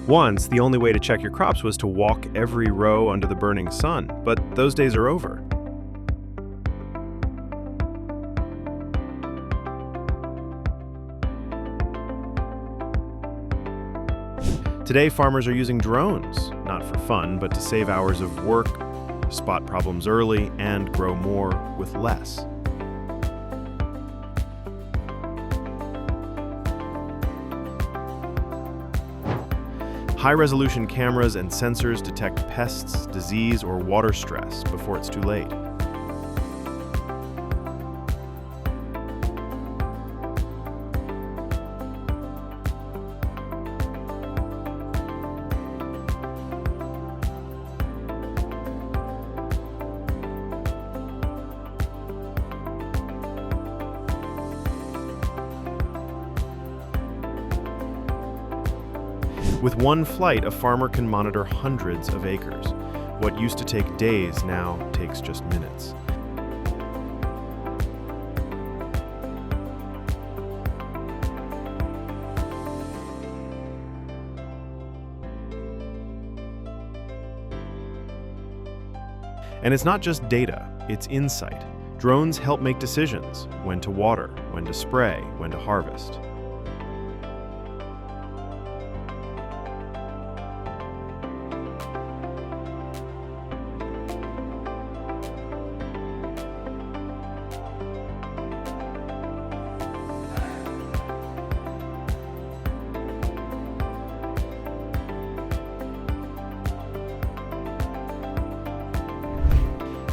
Once, the only way to check your crops was to walk every row under the burning sun, but those days are over. Today, farmers are using drones, not for fun, but to save hours of work, spot problems early, and grow more with less. High-resolution cameras and sensors detect pests, disease, or water stress before it's too late. With one flight, a farmer can monitor hundreds of acres. What used to take days now takes just minutes. And it's not just data, it's insight. Drones help make decisions: when to water, when to spray, when to harvest.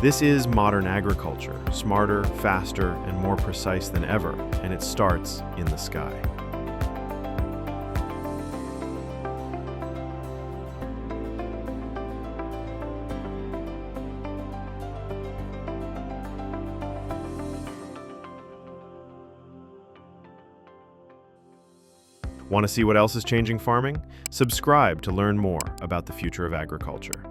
This is modern agriculture, smarter, faster, and more precise than ever, and it starts in the sky. Want to see what else is changing farming? Subscribe to learn more about the future of agriculture.